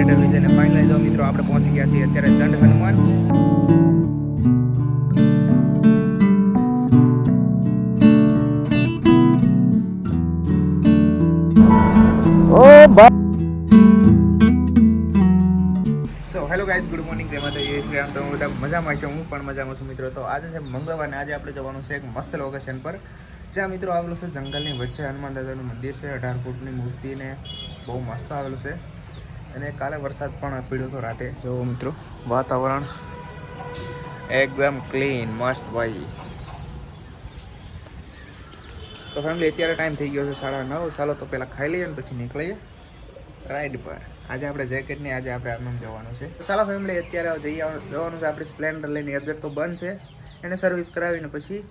મેળવી છે અને ફાઇનલી જો મિત્રો આપણે પહોંચી ગયા છીએ અત્યારે ચંડ હનુમાન. ઓ ભાઈ so hello guys, good morning. જય માતાજી, શ્રી રામ. તમે બધા મજામાં છો? હું પણ મજામાં છું મિત્રો. તો આજે છે મંગળવાર ને આજે આપણે જવાનું છે એક મસ્ત લોકેશન પર, જ્યાં મિત્રો આવેલું છે જંગલની વચ્ચે હનુમાન દાદાનું મંદિર છે. 18 ફૂટની મૂર્તિને બહુ મસ્ત આવેલું છે. અને કાલે વરસાદ પણ પડ્યો હતો રાતે. જો મિત્રો વાતાવરણ એકદમ ક્લીન મસ્ત ભાઈ. તો ફેમિલી અત્યારે ટાઈમ થઈ ગયો છે 9:30. ચાલો તો પહેલાં ખાઈ લઈએ ને પછી નીકળીએ રાઈડ પર. આજે આપણે જેકેટ નહીં, આજે આપણે આમ જવાનું છે. ચાલો ફેમિલી અત્યારે જવાનું છે આપણે સ્પ્લેન્ડર લઈને. એબજેટ તો બંધ છે, એને સર્વિસ કરાવીને પછી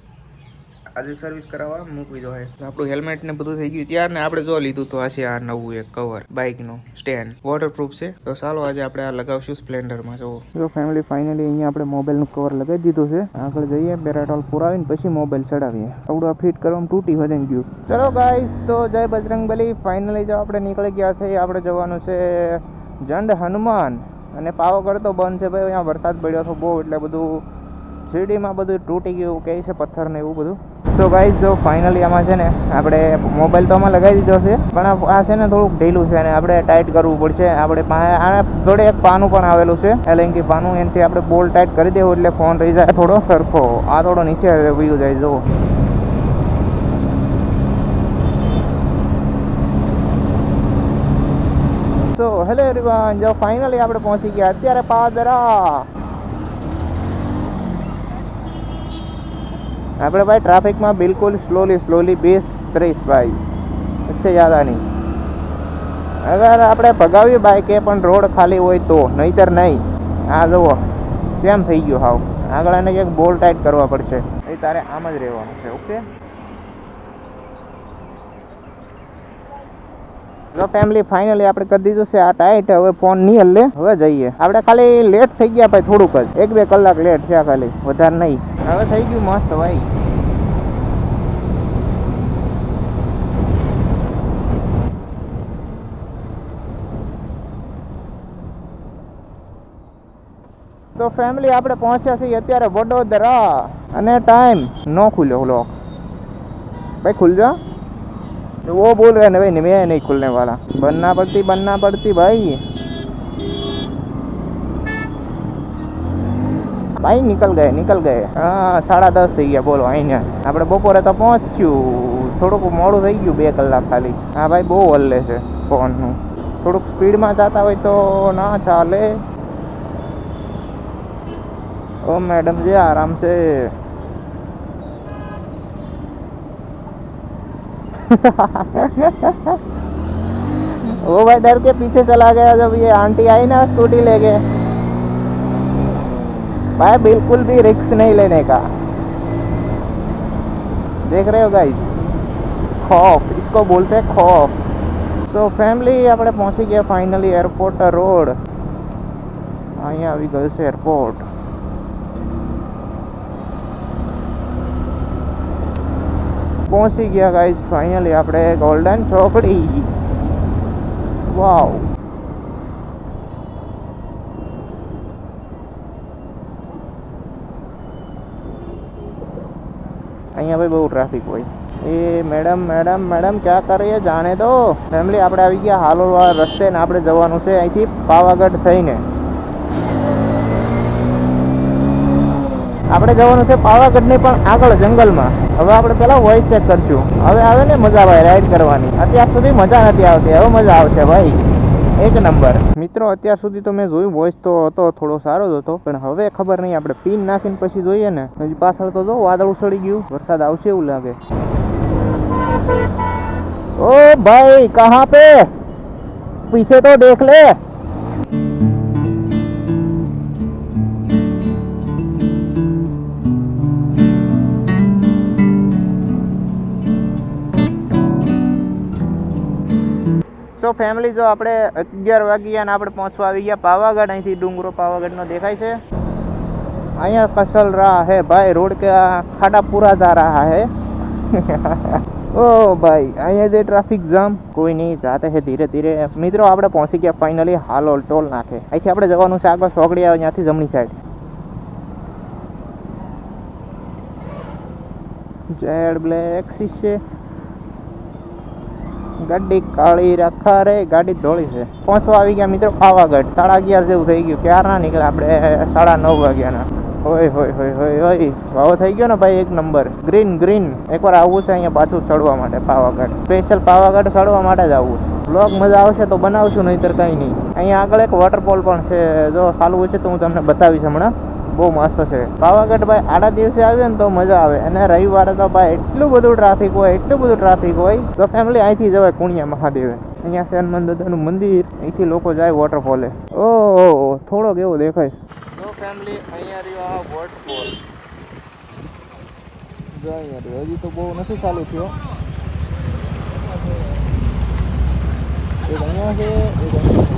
આજે સર્વિસ કરાવવા મૂકવી જોઈએ. આપણું હેલ્મેટ ને બધું થઈ ગયું ત્યાર ને આપણે જો લીધું તો આ છે આ નવું એક કવર બાઇકનું સ્ટેન્ડ, વોટરપ્રૂફ છે. તો ચાલો આજે આપણે આ લગાવશું સ્પ્લેન્ડરમાં. જો ફેમિલી ફાઇનલી અહીંયા આપણે મોબાઈલનું કવર લગાવી દીધું છે. આગળ જઈએ, પેરાટોલ પુરાવીને પછી મોબાઈલ ચડાવીએ. થોડું આ ફિટ કરવામાં તૂટી વધી ગયું. ચલો ગાઈસ, તો જય બજરંગબલી. ફાઇનલી જો આપણે નીકળી ગયા છે. આપણે જવાનું છે ચંડ હનુમાન. અને પાવાગઢ તો બંધ છે ભાઈ, અહીંયા વરસાદ પડ્યો હતો બહુ, એટલે બધું શિરડીમાં બધું તૂટી ગયું કહે છે, પથ્થર ને એવું બધું. સો ગાઈઝ, જો ફાઇનલી આમાં છે ને આપણે મોબાઈલ તો આમાં લગાવી દીધો છે, પણ આ છે ને થોડુંક ઢીલું છે અને આપણે ટાઈટ કરવું પડશે. આપણે આને જોડે એક પાનું પણ આવેલું છે, એલેન્કી પાનું. એનાથી આપણે બોલ ટાઈટ કરી દેવું એટલે ફોન રહી જાય થોડો સરખો. આ થોડો નીચે વયું જાય. જો સો હેલો એવરીવન, જો ફાઇનલી આપણે પહોંચી ગયા અત્યારે પાદરા. આપણે ભાઈ ટ્રાફિકમાં બિલકુલ સ્લોલી 20-30 ભાઈ, इससे ज़्यादा नहीं. અગર આપણે ભગાવીએ બાઈકે પણ રોડ ખાલી હોય તો, નહીતર નહીં. આ જુઓ કેમ થઈ ગયું હાવ. આગળ એને કંઈક બોલ ટાઈટ કરવા પડશે. એ તારે આમ જ રહેવાનું છે. ઓકે તો ફેમિલી ફાઇનલી આપણે કરી દીધું છે આ ટાઈટ. હવે ફોન નહીં હલે. હવે જઈએ આપણે. ખાલી લેટ થઈ ગયા ભાઈ, થોડુંક જ 1-2 કલાક લેટ થયા ખાલી, વધારે નહીં. હવે થઈ ગયું મસ્ત ભાઈ. તો ફેમિલી આપણે પહોંચ્યા છીએ અત્યારે વડોદરા. અને ટાઈમ નો ખુલ્યો લોક ભાઈ. ખુલ જા. वो बोल रहे हैं भाई, मैं नहीं खुलने वाला. बनना पड़ती भाई. भाई निकल गए. हाँ 10:30 થઈ ગયા. બોલો અહીંયા આપણે બપોરે તો પહોંચ્યું. થોડુંક મોડું થઈ ગયું 2 કલાક ખાલી. હા ભાઈ બહુ હલ્લે છે ફોનનું. થોડુંક સ્પીડમાં જતા હોય તો ના ચાલે. ઓ मैडम जी आराम से. वो भाई डर के पीछे चला गया जब ये आंटी आई ना स्कूटी लेके. भाई बिल्कुल भी रिस्क नहीं लेने का. देख रहे हो गाइस, खौफ इसको बोलते हैं खौफ. तो फैमिली આપણે પહોંચી ગયા ફાઇનલી એરપોર્ટ રોડ. અહીંયા આવી ગયું છે એરપોર્ટ. પહોંચી ગયા ગાઈસ ફાઇનલી આપણે ગોલ્ડન ચોકડી. વાવ. અહીંયા ભાઈ બહુ ટ્રાફિક હોય. એ મેડમ ક્યાં कर रही है, जाने दो. ફેમિલી આપણે આવી ગયા હાલોલવાળા રસ્તે ને આપણે જવાનું છે અહીંથી પાવાગઢ થઈને. આપણે જવાનું છે પાવાગઢની પણ આગળ જંગલમાં. હવે આપણે પહેલાં વોઇસ ચેક કરશું. હવે આવે ને મજા ભાઈ રાઈડ કરવાની. અત્યાર સુધી મજા નથી આવતી, હવે મજા આવશે ભાઈ. એક નંબર. મિત્રો અત્યાર સુધી તો મેં જોયું વોઇસ તો હતો થોડો સારો જ હતો, પણ હવે ખબર નહીં. આપણે પિન નાખીને પછી જોઈએ ને. હજી પાછળ તો જો વાદળ ઉછળી ગયું, વરસાદ આવશે એવું લાગે. ओ भाई कहाँ पे, पीछे तो देख ले. તો ફેમિલી જો આપણે 11 વાગ્યા ને આપણે પહોંચવા આવી ગયા પાવાગઢ. અહીંથી ડુંગરો પાવાગઢનો દેખાય છે. અહીંયા કसल रहा है भाई, रोड का खाड़ा पूरा जा रहा है. ઓ ભાઈ અહીંયા જે ટ્રાફિક જામ કોઈ નહીં જાતે છે ધીરે ધીરે. મિત્રો આપણે પહોંચી ગયા ફાઇનલી હાલોલ ટોલ નાખે. અહીંથી આપણે જવાનું છે આગળ સોગડી આવે ત્યાંથી જમણી સાઈડ. જેડ બ્લેક શીશે ગાડી કાળી રાખા રે ગાડી ધોળી છે. પહોંચવા આવી ગયા મિત્રો પાવાગઢ. 11:30 જેવું થઈ ગયું. ક્યારે ના નીકળે આપણે 9:30 વાગ્યાના. હોય હોય હોય હોય હોય ભાવો થઈ ગયો ને ભાઈ એક નંબર. ગ્રીન ગ્રીન એકવાર આવવું છે અહીંયા પાછું ચડવા માટે પાવાગઢ. સ્પેશિયલ પાવાગઢ ચડવા માટે જ આવવું છે. બ્લોગ મજા આવશે તો બનાવશું, નહીંતર કંઈ નહીં. અહીંયા આગળ એક વોટરફોલ પણ છે, જો ચાલુ છે તો હું તમને બતાવીશ હમણાં. બહુ મસ્ત છે પાવાગઢ ભાઈ. આડા દિવસે આવીએ ને તો મજા આવે, અને રવિવારે તો ભાઈ એટલું બધું ટ્રાફિક હોય, એટલું બધું ટ્રાફિક હોય. તો ફેમિલી અહીંથી જવાય કુણિયા મહાદેવે. અહીંયા છે હનુમાન દાદાનું મંદિર, અહીંથી લોકો જાય વોટરફોલે. ઓહો થોડોક એવો દેખાય. જો ફેમિલી અહીંયા રહ્યો આ વોટરફોલ. જો અહીંયા રહ્યો, હજી તો બહુ નથી ચાલુ થયો. એક અહીંયા છે, એક અહીંયા છે.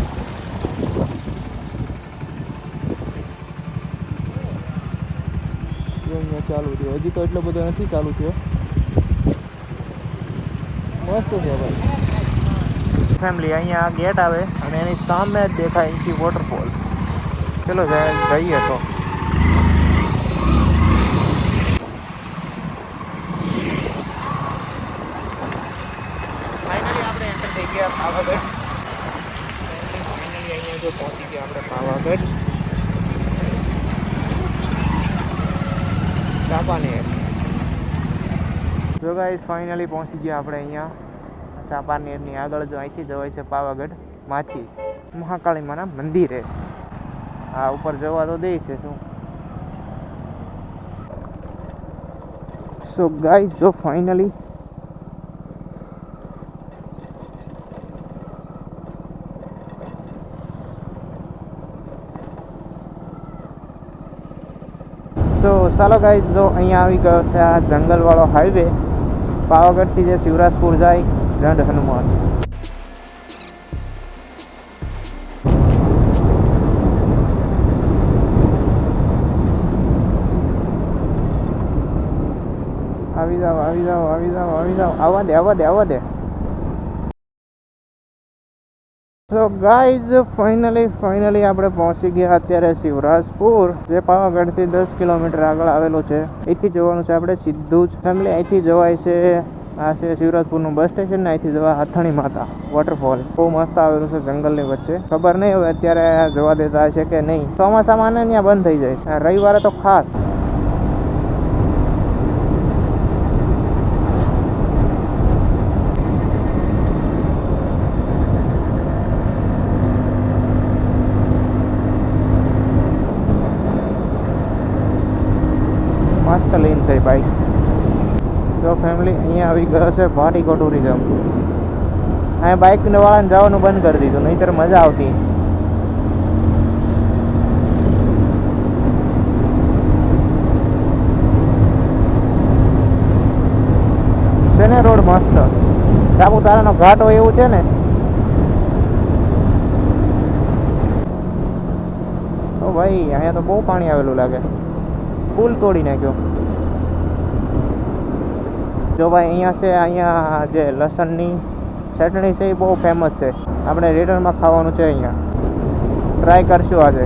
ચાલુ થયો, હજી તો એટલો બધો નથી ચાલુ થયો. મસ્ત છે ભાઈ. ફેમિલી અહીંયા ગેટ આવે અને એની સામે જ દેખાય અહીંથી વોટરફોલ. ચલો જઈએ તો. ફાઇનલી આપણે એન્ટર થઈ ગયા પાવાગઢ. ફાઇનલી અહીંયા જો પહોંચી ગયા આપણે પાવાગઢ. ચાંપાનેર. જો ગાઈસ ફાઇનલી પહોંચી ગયા આપણે અહીંયા ચાંપાનેરની આગળ. જો અહીંથી જવાય છે પાવાગઢ માછી મહાકાળી માના મંદિરે. આ ઉપર જવા તો દે છે શું. સો ગાઈસ જો ફાઇનલી ચાલો ગાઈસ જો અહીંયા આવી ગયો છે આ જંગલવાળો હાઈવે. પાવાગઢથી જે શિવરાજપુર જાય દંડ હનુમાન. આવી જાઓ આવી જાઓ આવી જાઓ આવી જાઓ. આવવા દે આવવા દે આવવા દે. તો ગાઈઝ ફાઇનલી આપણે પહોંચી ગયા અત્યારે શિવરાજપુર, જે પાવાગઢથી 10 કિલોમીટર આગળ આવેલું છે. અહીંથી જવાનું છે આપણે સીધું જ. ફેમિલી અહીંથી જવાય છે, આ છે શિવરાજપુરનું બસ સ્ટેશન ને. અહીંથી જવા હાથણી માતા વોટરફોલ. બહુ મસ્ત આવેલું છે જંગલની વચ્ચે. ખબર નહીં હવે અત્યારે જવા દેતા હશે કે નહીં. ચોમાસામાં ને ત્યાં બંધ થઈ જાય, રવિવારે તો ખાસ. મસ્ત લીન થઈ બાઈક. જો ફેમિલી અહીંયા આવી ગયો છે ભાટીકો ટુરિઝમ. અહીંયા બાઇક વાળાને જવાનું બંધ કરી દીધું, નહીંતર મજા આવતી. છે ને રોડ મસ્ત. સાપુતારાનો ઘાટ હોય એવું છે ને. તો ભાઈ અહીંયા તો બહુ પાણી આવેલું લાગે. પુલ તોડી નાખ્યો. જો ભાઈ અહીંયા છે, અહીંયા જે લસણની ચટણી છે એ બહુ ફેમસ છે. આપણે રિટર્નમાં ખાવાનું છે અહીંયા. ટ્રાય કરશું આજે.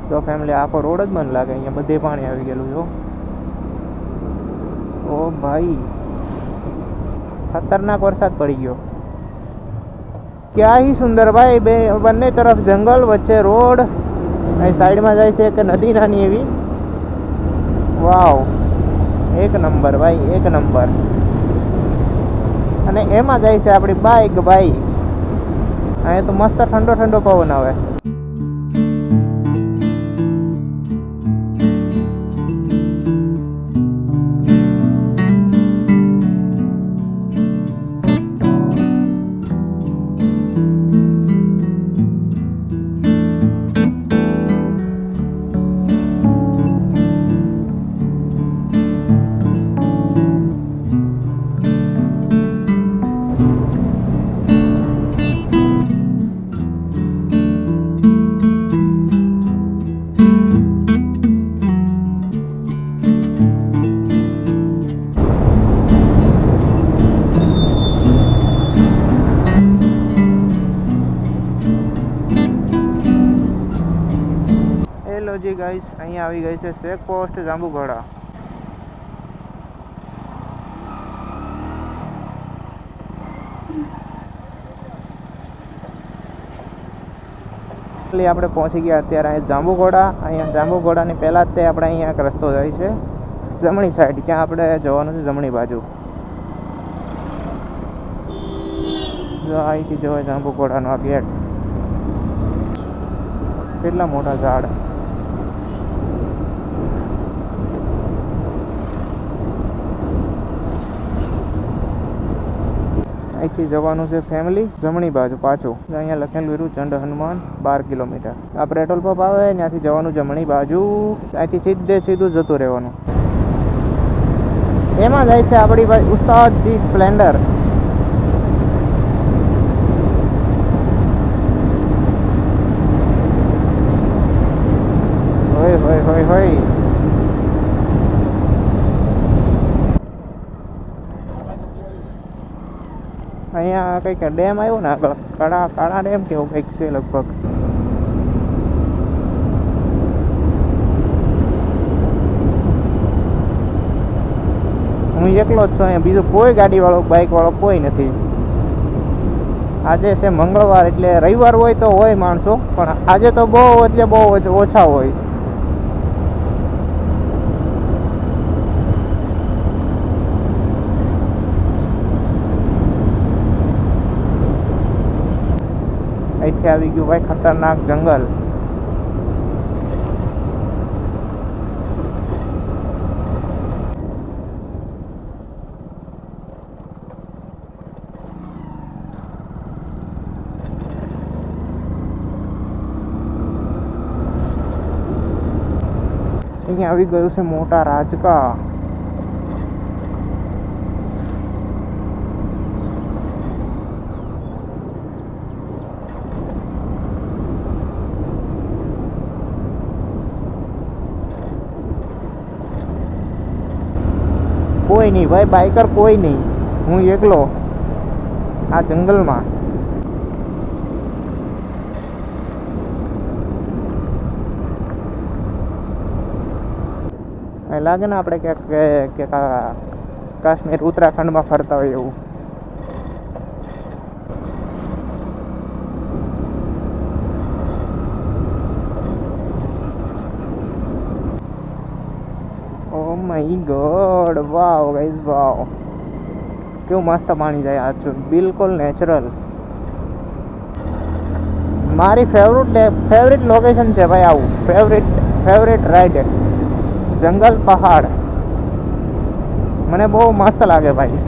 તો ફેમિલી આખો રોડ જ મને લાગે અહીંયા બધે પાણી આવી ગયેલું જો. ઓ ભાઈ ખતરનાક વરસાદ પડી ગયો. ક્યાં હી સુંદર ભાઈ. બંને તરફ જંગલ, વચ્ચે રોડ, અહીં સાઈડમાં જાય છે એક નદી નાની એવી. વાવ એક નંબર ભાઈ, એક નંબર. અને એમાં જાય છે આપણી બાઈક ભાઈ. અહીંયા તો મસ્ત ઠંડો ઠંડો પવન આવે. ગાઈસ, અહીંયા આવી ગઈ છે ચેક પોસ્ટ જાંબુઘોડા. આપણે પહોંચી ગયા અત્યારે અહીંયા જાંબુઘોડા. અહીંયા જાંબુઘોડાની પહેલાં જ તે આપણે અહીંયા એક રસ્તો જાય છે જમણી સાઈડ, ક્યાં આપણે જવાનું છે જમણી બાજુ. જો અહીંથી જોવાય જાંબુઘોડાનો આ ગેટ. કેટલા મોટા ઝાડ. અહીંથી જવાનું છે ફેમિલી જમણી બાજુ પાછું. અહીંયા લખેલું રહ્યું ચંડ હનુમાન 12 કિલોમીટર. આ પેટ્રોલ પંપ આવે ત્યાંથી જવાનું જમણી બાજુ. અહીંથી સીધું જતું રહેવાનું. એમાં જાય છે આપણી ભાઈ ઉસ્તાદજી સ્પ્લેન્ડર. હોય હોય હોય હોય. અહીંયા કંઈક ડેમ આવ્યો ને આગળ, કાળા ડેમ કેવું કંઈક છે લગભગ. હું એકલો જ છું અહીંયા, બીજું કોઈ ગાડીવાળો બાઇકવાળો કોઈ નથી. આજે છે મંગળવાર એટલે રવિવાર હોય તો હોય માણસો, પણ આજે તો બહુ એટલે બહુ ઓછા હોય. અહીંથી આવી ગયું ભાઈ ખતરનાક જંગલ. અહીંયા આવી ગયું છે મોટા રાજકા. કોઈ નહીં ભાઈ, બાઇકર કોઈ નહીં, હું એકલો આ જંગલમાં. લાગે ને આપણે ક્યાંક કાશ્મીર ઉત્તરાખંડમાં ફરતા હોય એવું. Oh my god, wow guys wow, કેવું મસ્ત પાણી જાય આ. બિલકુલ નેચરલ. મારી ફેવરિટ લોકેશન છે ભાઈ આવું. ફેવરિટ રાઈડ જંગલ પહાડ મને બહુ મસ્ત લાગે ભાઈ.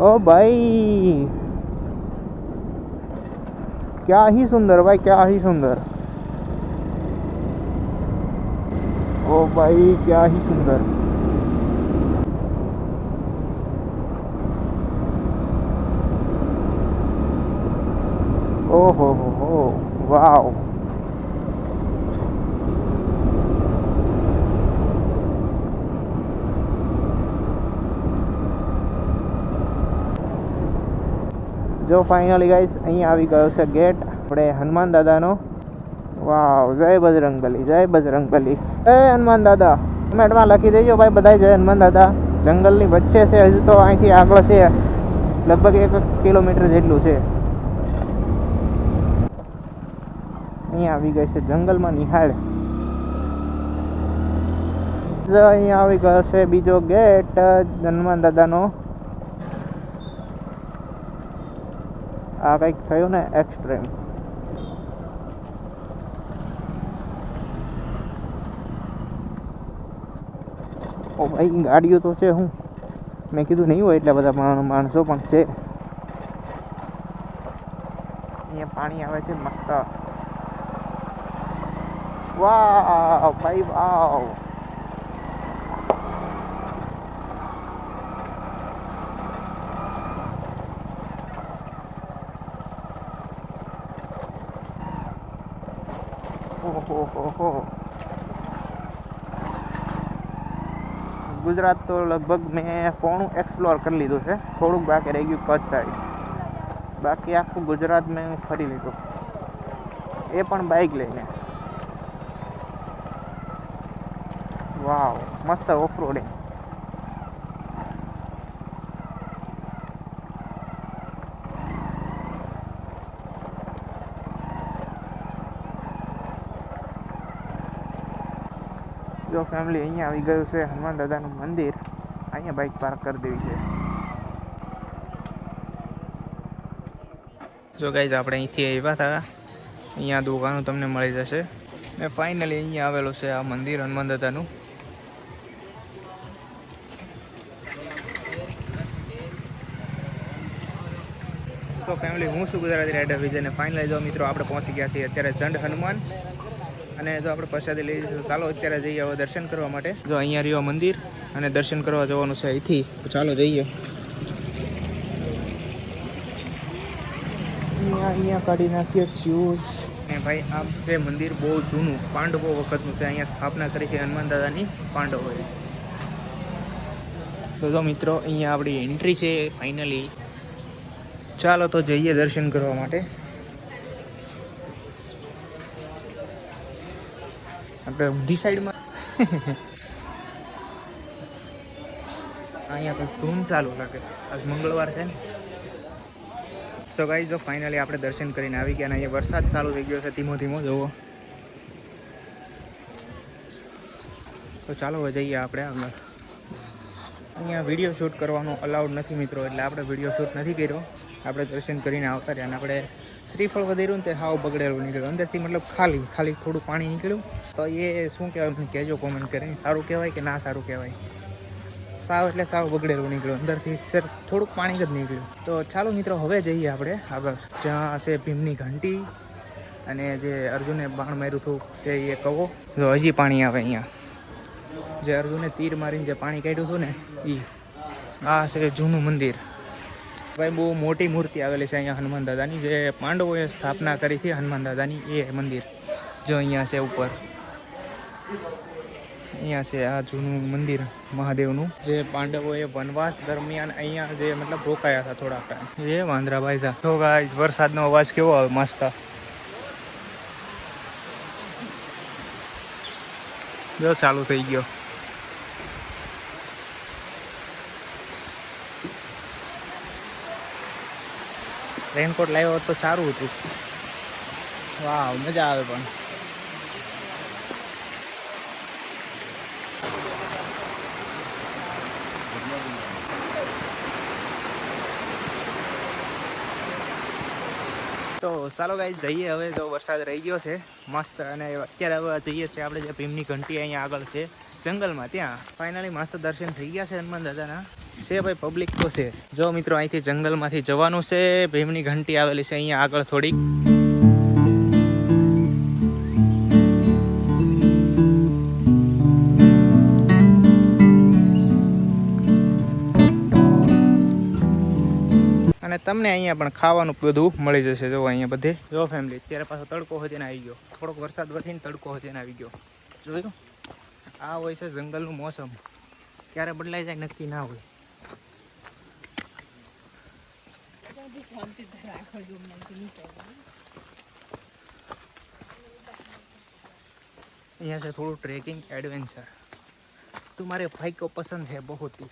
ओ भाई क्या ही सुंदर भाई, क्या ही सुंदर. ओ भाई क्या ही सुंदर. ओ हो वाव. જો ફાઇનલી ગાઈસ અહીંયા આવી ગયો છે ગેટ આપણે હનુમાન દાદાનો. વાવ, જય બજરંગબલી, જય બજરંગબલી, જય હનુમાન દાદા. કમેન્ટમાં લખી દેજો ભાઈ બધાય જય હનુમાન દાદા. જંગલની વચ્ચે છે, હજુ તો અહીંથી આગળ છે લગભગ 1 કિલોમીટર જેટલું છે. અહીંયા આવી ગઈ છે જંગલમાં નિહાળ. અહીંયા આવી ગયો છે બીજો ગેટ હનુમાન દાદાનો. આ કંઈક થયું ને એક્સ્ટ્રીમ. ઓ ભાઈ ગાડીઓ તો છે, હું મેં કીધું નહીં હોય એટલા બધા માણસો પણ છે. અહીંયા પાણી આવે છે મસ્ત. વાવ ભાઈ વાવ. ઓહો ગુજરાત તો લગભગ મેં પોણું એક્સપ્લોર કરી લીધું છે, થોડુંક બાકી રહી ગયું કચ્છ સાઈડ. બાકી આખું ગુજરાત મેં ફરી લીધું, એ પણ બાઇક લઈને. વાવ, મસ્ત ઓફ રોડિંગ. જો ફેમિલી, અહીંયા આવી ગયું છે હનુમાન દાદાનું મંદિર. અહીંયા બાઇક પાર્ક કરી દેવી છે. જો ગાઈઝ, આપણે અહીંથી આવ્યા હતા, અહીંયા દુકાનો તમને મળી જશે. ને ફાઇનલી અહીંયા આવેલું છે આ મંદિર હનુમાન દાદાનું. તો ફેમિલી, હું છું ગુજરાતી રાઇડર વિજય, અને ફાઇનલી જો મિત્રો આપણે પહોંચી ગયા છીએ અત્યારે ચંડ હનુમાન. અને જો આપણે પ્રસાદી લઈ જઈશું, ચાલો અત્યારે જઈએ હવે દર્શન કરવા માટે. જો અહીંયા રહ્યો મંદિર, અને દર્શન કરવા જવાનું છે અહીંથી, તો ચાલો જઈએ. અહીંયા કાઢી નાખીએ જ્યુસ. ને ભાઈ, આ છે મંદિર બહુ જૂનું, પાંડવો વખતનું છે. અહીંયા સ્થાપના કરી છે હનુમાન દાદાની પાંડવોએ. તો જો મિત્રો, અહીંયા આપણી એન્ટ્રી છે ફાઇનલી. ચાલો તો જઈએ દર્શન કરવા માટે. આપણે ઊંધી સાઈડમાં અહીંયા તો ધૂમ ચાલુ લાગે છે, આજ મંગળવાર છે ને. સો ગાઈઝ, જો ફાઇનલી આપણે દર્શન કરીને આવી ગયા, અને અહીંયા વરસાદ ચાલુ થઈ ગયો છે ધીમો ધીમો, જુઓ. તો ચાલો હવે જઈએ આપણે આગળ. અહીંયા વિડીયો શૂટ કરવાનો અલાઉડ નથી મિત્રો, એટલે આપણે વિડીયો શૂટ નથી કર્યો. આપણે દર્શન કરીને આવતા રહ્યા, અને આપણે શ્રીફળ વધેરું ને તે હાવ બગડેલું નીકળ્યું અંદરથી, મતલબ ખાલી થોડું પાણી નીકળ્યું. તો એ શું કહેવાય મને કહેજો કોમેન્ટ કરીને, સારું કહેવાય કે ના સારું કહેવાય. સાવ એટલે સાવ બગડેલું નીકળ્યું અંદરથી, સર થોડુંક પાણી જ નીકળ્યું. તો ચાલો મિત્રો, હવે જઈએ આપણે આગળ. જ્યાં છે ભીમની ઘંટી, અને જે અર્જુને બાણ માર્યું હતું છે એ કહો. જો હજી પાણી આવે અહીંયા, જે અર્જુને તીર મારીને જે પાણી કાઢ્યું હતું ને એ. આ છે જૂનું મંદિર ભાઈ, બહુ મોટી મૂર્તિ આવેલી છે અહીંયા હનુમાન દાદાની, જે પાંડવોએ સ્થાપના કરી હતી હનુમાન દાદાની. એ મંદિર જો અહીંયા છે ઉપર, અહીંયા છે આ જૂનું મંદિર મહાદેવનું, જે પાંડવોએ વનવાસ દરમિયાન અહીંયા જે મતલબ રોકાયા હતા થોડાક ટાઈમ. એ વાંદરાભાઈ હતા. તો ગાઈસ, વરસાદનો અવાજ કેવો આવે મસ્ત. જો ચાલુ થઈ ગયો. રેનકોટ લાવ્યો હોત તો સારું હતું. વાવ, મજા આવે. પણ તો ચાલો ગાઈસ, જઈએ હવે. જો વરસાદ રહી ગયો છે મસ્ત, અને અત્યારે હવે જઈએ છીએ આપણે જે ભીમની ઘંટી અહીંયા આગળ છે જંગલમાં, ત્યાં ફાઇનલી મસ્ત દર્શન થઈ ગયા છે હનુમાન દાદાના. છે ભાઈ, પબ્લિક તો છે. જો મિત્રો, અહીંથી જંગલમાંથી જવાનું છે. ભીમની ઘંટી આવેલી છે અહીંયા આગળ થોડીક. અને તમને અહીંયા પણ ખાવાનું બધું મળી જશે. જો અહીંયા બધે જો ફેમિલી, અત્યારે પાછો તડકો હોતીને આવી ગયો, થોડોક વરસાદ વધીને તડકો હોતીને આવી ગયો. જોયું, આ હોય છે જંગલનું મોસમ, ક્યારે બદલાઈ જાય નક્કી ના હોય. यहाँ से थोड़ा ट्रैकिंग एडवेंचर तुम्हारे भाई को पसंद है बहुत ही,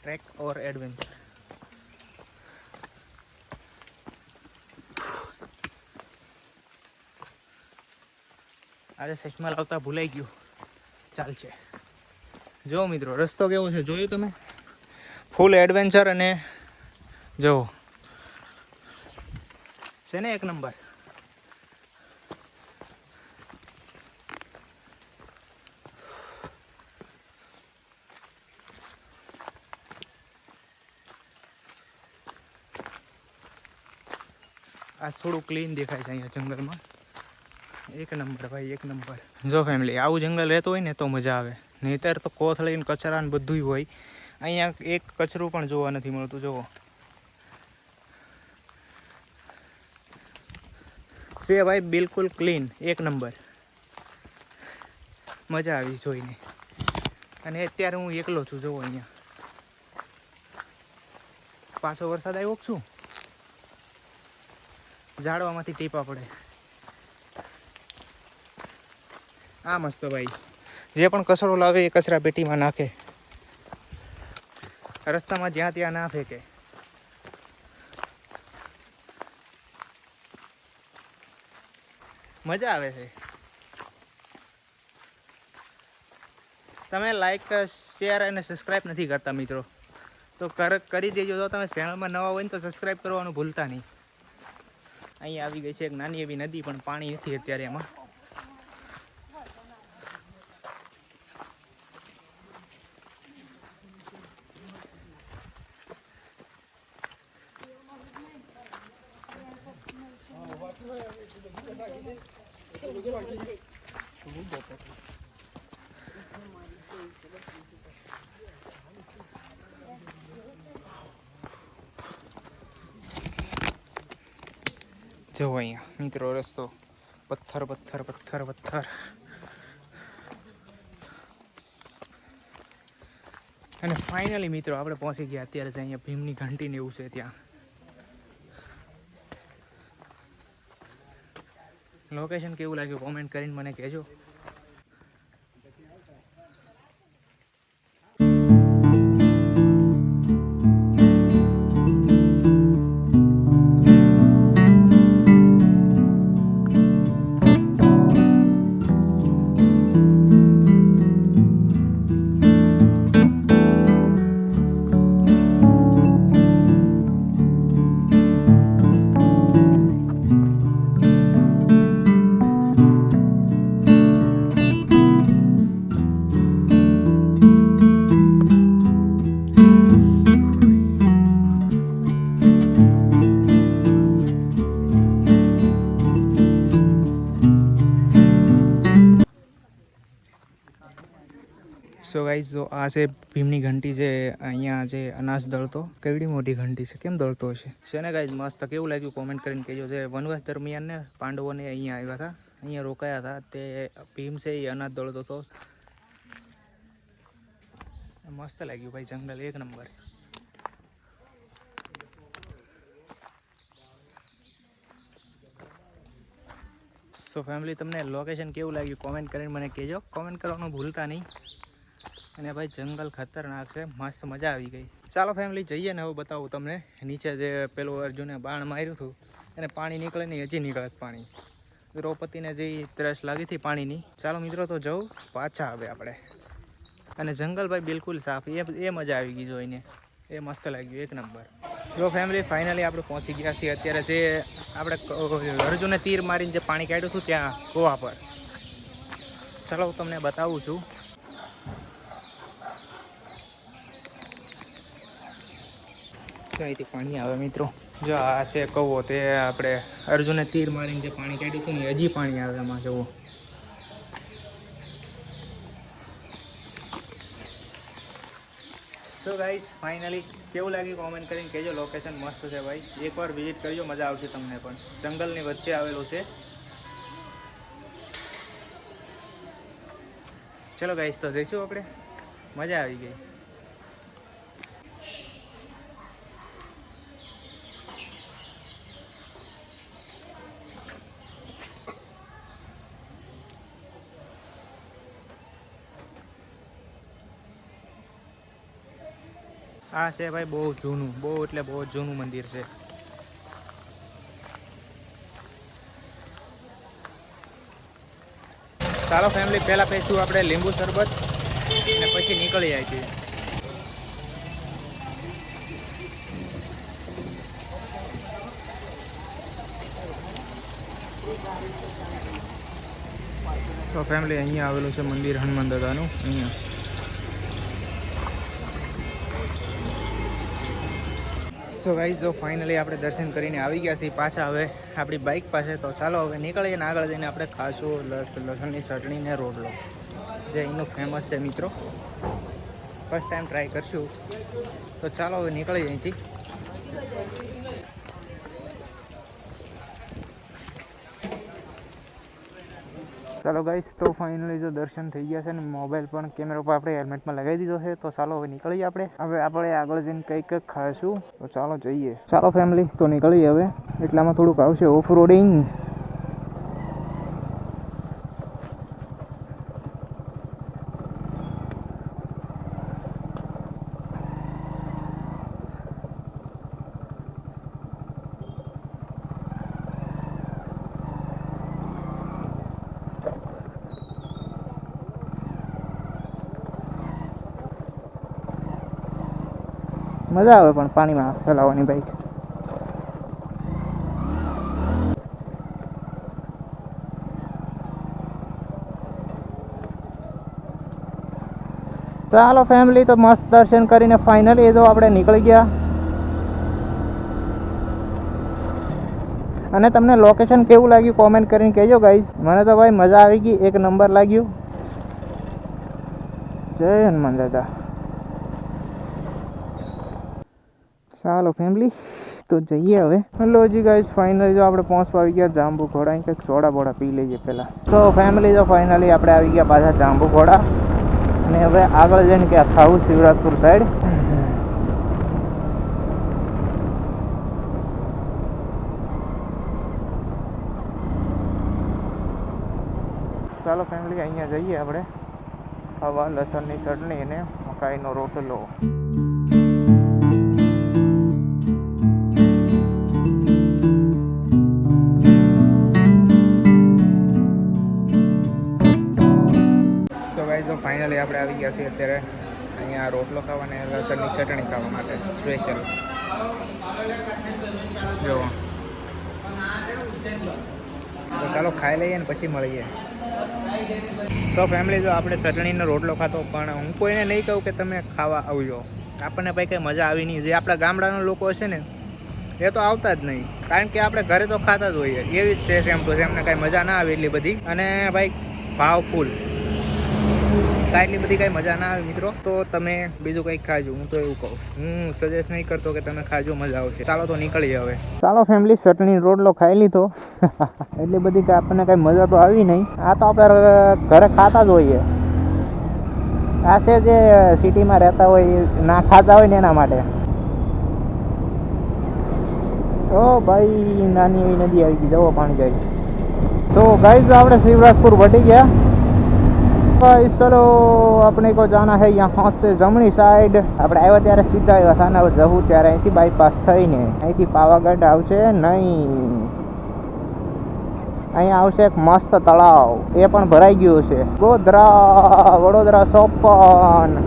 ट्रैक और एडवेंचर. अरे चश्मा लावता भूलाई गयो, चालशे. जो मित्रों, रस्तो केवो छे जोयुं तमे, फूल एडवेंचर अने जो छे ने एक नंबर. आज थोड़ू क्लीन देखाय छे अहींया जंगल में. एक नंबर भाई, एक नंबर. जो फैमिली आवुं जंगल रहतुं होय ने तो मजा आवे, नहींतर तो कोथળી ने कचरा ने बधुंय होय. अहींया एक कचરું पण જોવા નથી મળતું. જોવો છે ભાઈ, બિલકુલ ક્લીન, એક નંબર. મજા આવી જોઈને. અને અત્યારે હું એકલો છું. જોવો અહીંયા પાછો વરસાદ આવ્યો છું, ઝાડવામાંથી ટીપા પડે. આ મસ્ત ભાઈ જે પણ કચરો લાવે એ કચરા પેટીમાં નાખે, રસ્તામાં જ્યાં ત્યાં ના ફેંકે. મજા આવે છે. તમે લાઈક શેર અને સબસ્ક્રાઈબ નથી કરતા મિત્રો, તો કરી દેજો. જો તમે ચેનલમાં નવા હોય ને તો સબસ્ક્રાઈબ કરવાનું ભૂલતા નહીં. અહીંયા આવી ગઈ છે એક નાની એવી નદી, પણ પાણી નથી અત્યારે એમાં. જો અહીંયા મિત્રો રસ્તો પથ્થર પથ્થર પથ્થર પથ્થર. અને ફાઇનલી મિત્રો આપણે પહોંચી ગયા અત્યારે જ અહીંયા ભીમની ઘંટી ને એવું છે ત્યાં. લોકેશન કેવું લાગ્યું કોમેન્ટ કરીને મને કહેજો. સો ગાઈઝ, જો આ છે ભીમની ઘંટી, જે અહીંયા જે અનાજ દળતો. કેવડી મોટી ઘંટી છે, કેમ દળતો હશે છે ને ગાઈઝ. મસ્ત. કેવું લાગ્યું કોમેન્ટ કરીને કહેજો. જે વનવાસ દરમિયાન ને પાંડવોને અહીંયા આવ્યા હતા, અહીંયા રોકાયા હતા, તે ભીમ છે એ અનાજ દળતો હતો. મસ્ત લાગ્યું ભાઈ, જંગલ એક નંબર. સો ફેમિલી, તમને લોકેશન કેવું લાગ્યું કોમેન્ટ કરીને મને કહેજો. કોમેન્ટ કરવાનું ભૂલતા નહીં. અને ભાઈ જંગલ ખતરનાક છે, મસ્ત મજા આવી ગઈ. ચાલો ફેમિલી જઈએ ને હવે બતાવું તમને. નીચે જે પેલું અર્જુને બાણ માર્યું હતું એને પાણી નીકળે નહીં, હજી નીકળે પાણી. દ્રૌપદીને જે તરસ લાગી હતી પાણીની. ચાલો મિત્રો તો જવું પાછા આવે આપણે. અને જંગલ ભાઈ બિલકુલ સાફ, એ મજા આવી ગઈ જોઈને. એ મસ્ત લાગ્યું, એક નંબર. જો ફેમિલી ફાઇનલી આપણે પહોંચી ગયા છીએ અત્યારે જે આપણે અર્જુને તીર મારીને જે પાણી કાઢ્યું હતું ત્યાં ગોવા પર. ચાલો હું તમને બતાવું છું. અહીંથી પાણી આવે મિત્રો. જો આ છે કવો, તે આપણે અર્જુને તીર મારીને જે પાણી કાઢ્યું હતું ને હજી પાણી આવે એમાં. જુઓ. સો ગાઈસ, ફાઇનલી કેવું લાગ્યું કોમેન્ટ કરીને કહેજો. લોકેશન મસ્ત છે ભાઈ, એકવાર વિઝિટ કરજો, મજા આવશે તમને પણ. જંગલની વચ્ચે આવેલું છે. ચલો ગાઈસ તો જઈશું આપણે. મજા આવી ગઈ. આ છે ભાઈ બહુ જૂનું, બહુ એટલે બહુ જૂનું મંદિર છે. ચાલો ફેમિલી, પહેલાં પીશું આપણે લીંબુ શરબત અને પછી નીકળી જાય છે. તો ફેમિલી અહીંયા આવેલું છે મંદિર હનુમાન દાદાનું. અહીંયા સો ગાઈઝ, જો ફાઇનલી આપણે દર્શન કરીને આવી ગયા છીએ પાછા હવે આપણી બાઇક પાસે. તો ચાલો હવે નીકળીએ ને આગળ જઈને આપણે ખાશું લસણની ચટણી ને રોટલો, જે અહીંનું ફેમસ છે મિત્રો. ફર્સ્ટ ટાઈમ ટ્રાય કરશું. તો ચાલો હવે નીકળી જઈએ છીએ. તો ચાલો ગાઈસ, તો ફાઇનલી જો દર્શન થઈ ગયા છે ને મોબાઈલ પણ કેમેરા પર આપણે હેલ્મેટમાં લગાવી દીધો છે. તો ચાલો હવે નીકળીએ આપણે આગળ જઈને કંઈક ખાઈશું. તો ચાલો જઈએ. ચાલો ફેમિલી, તો નીકળીએ હવે. એટલામાં થોડુંક આવશે ઓફ રોડિંગ. મજા આવે પણ પાણીમાં ચલાવવાની બાઈક. ચાલો ફેમિલી, તો મસ્ત દર્શન કરીને ફાઇનલી જો આપણે નીકળી ગયા. અને તમને લોકેશન કેવું લાગ્યું કોમેન્ટ કરીને કહેજો ગાઈસ. મને તો ભાઈ મજા આવી ગઈ, એક નંબર લાગ્યું. જય હનુમાન દાદા. ચાલો ફેમિલી, તો જઈએ હવે. હેલો જી ગાઈસ, ફાઇનલી જો આપણે પહોંચવા આવી ગયા જાંબુ ઘોડા. કંઈક સોડા બોડા પી લઈએ પહેલાં. તો ફેમિલી, તો ફાઇનલી આપણે આવી ગયા પાછા જાંબુ ઘોડા. અને હવે આગળ જઈને ક્યાં ખાવું, શિવરાજપુર સાઈડ. ચાલો ફેમિલી, અહીંયા જઈએ આપણે ખાવા લસણની ચટણી અને મકાઈનો રોટલો. તો ફાઇનલી આપણે આવી ગયા છીએ અત્યારે અહીંયા રોટલો ખાવા અને લસણની ચટણી ખાવા માટે સ્પેશિયલ. જો તો ચાલો ખાઈ લઈએ ને પછી મળીએ. તો ફેમિલી, જો આપણે ચટણીનો રોટલો ખાતો, પણ હું કોઈને નહીં કહું કે તમે ખાવા આવજો. આપણને ભાઈ કંઈ મજા આવી નહીં. જે આપણા ગામડાના લોકો હશે ને એ તો આવતા જ નહીં, કારણ કે આપણે ઘરે તો ખાતા જ હોઈએ. એવી જ છે સેમ ટુ સેમ. એમને કાંઈ મજા ના આવે એટલી બધી. અને ભાઈ ભાવ ફૂલ, એટલી બધી કાંઈ મજા ના આવે મિત્રો. તો તમે બીજું કંઈક ખાજો, હું તો એવું કહું. હું સજેસ્ટ નહીં કરતો કે તમે ખાજો, મજા આવશે. ચાલો તો નીકળીએ હવે. ચાલો ફેમિલી, ચટણી રોટલો ખાઈ લીધો. એટલી બધી કે આપણને કાંઈ મજા તો આવી નહીં. આ તો આપણે ઘરે ખાતા જ હોઈએ. આ છે જે સિટીમાં રહેતા હોય ના ખાતા હોય ને એના માટે. ઓ ભાઈ, નાની એવી નદી આવી ગઈ, જવો પાણી જાય. સો ગાઈઝ, આપણે શિવરાજપુર વટી ગયા. ચલો આપણે કો જાના હે યહાં સે જમણી સાઈડ. આપણે આવ્યા ત્યારે સીધા આવ્યા હતા ને હવે જવું ત્યારે અહીંથી બાયપાસ થઈને અહીંથી પાવાગઢ આવશે નહીં. અહીંયા આવશે એક મસ્ત તળાવ, એ પણ ભરાઈ ગયું છે. ગોધરા વડોદરા 54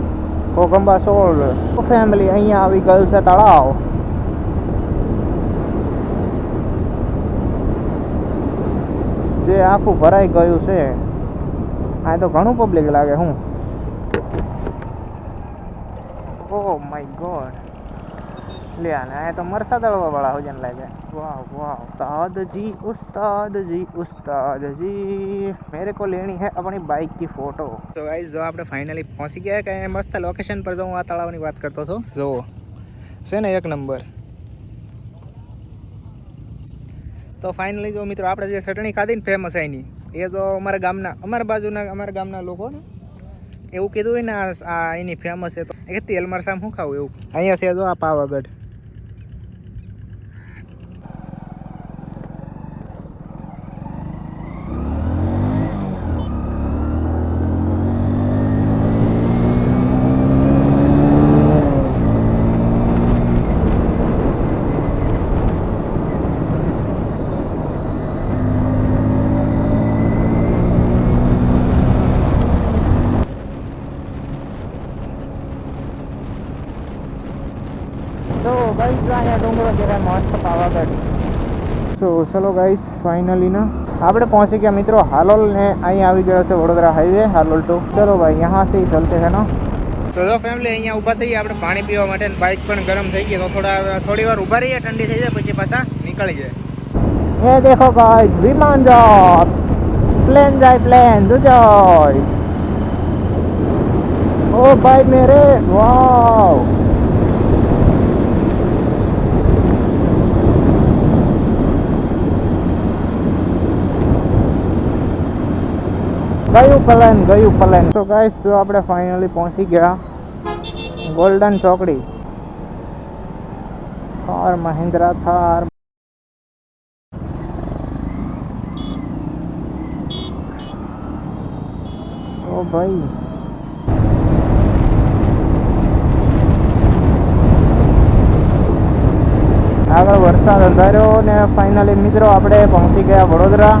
કોગંબા 16. ફેમિલી, અહીંયા આવી ગયું છે તળાવ. જે આખું ભરાઈ ગયું છે. આ તો ઘણું પબ્લિક લાગે. હું ઓ માય ગોડ, લે આ તો મરસા દળવા વાળા હોજન લાગે. વાહ વાહ, ઉસ્તાદજી ઉસ્તાદજી ઉસ્તાદજી, મેરે કો લેણી હે अपनी बाइक की फोटो. તો ગાઈસ, જો આપણે ફાઇનલી પહોંચી ગયા કે મસ્ત લોકેશન પર. જો હું આ તળાવની વાત કરતો હતો, જો છે ને એક નંબર. તો ફાઇનલી જો મિત્રો, આપણે જે ચટણી ખાધી ને ફેમસ એની, એ જો અમારા ગામના લોકો ને એવું કીધું હોય ને આ એની ફેમસ છે, તો એ તેલ મરસામ શું ખાવું એવું. અહીંયા છે જો આ પાવાગઢ. તો ગાઈસ, અહીંયા ડુંગરો દેખાય મસ્ત પાવાગઢ. સો ચલો ગાઈસ, ફાઇનલી ના આપણે પહોંચી ગયા મિત્રો હાલોલ ને. અહીંયા આવી ગયો છે વડોદરા હાઈવે, હાલોલ ટુ. ચલો ભાઈ, यहाँ से ही चलते हैं ना. તો જો ફેમિલી, અહીંયા ઊભા થઈએ આપણે પાણી પીવા માટે. બાઇક પણ ગરમ થઈ ગઈ, તો થોડી વાર ઊભા રહીએ, ઠંડી થઈ જાય પછી પાછા નીકળી જાય. એ દેખો ગાઈસ, વિમાન જાય, પ્લેન જાય, પ્લેન જાય. ઓ ભાઈ મેરે, વાવ. ગયું પ્લેન. તો ગાઈસ જો આપણે ફાઇનલી પહોંચી ગયા ગોલ્ડન ચોકડી. થાર મહિન્દ્રા થાર. ઓ ભાઈ આગળ વરસાદ અંધાર્યો ને ફાઇનલી મિત્રો આપણે પહોંચી ગયા વડોદરા.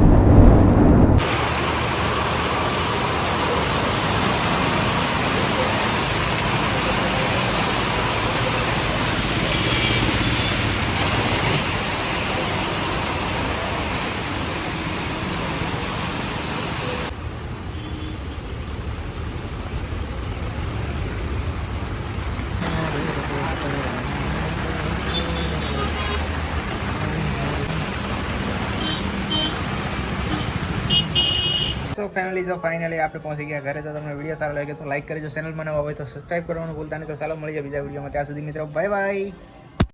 તો ફેમિલી જો ફાઇનલી આપણે પહોંચી ગયા ઘરે. તો તમને વિડીયો સારો લાગે તો લાઈક કરજો, ચેનલમાં નવા હોય તો સબસ્ક્રાઈબ કરવાનું ભૂલતા નહીં. તો ચાલો મળી જાય બીજા વિડીયોમાં. ત્યાં સુધી મિત્રો બાય બાય.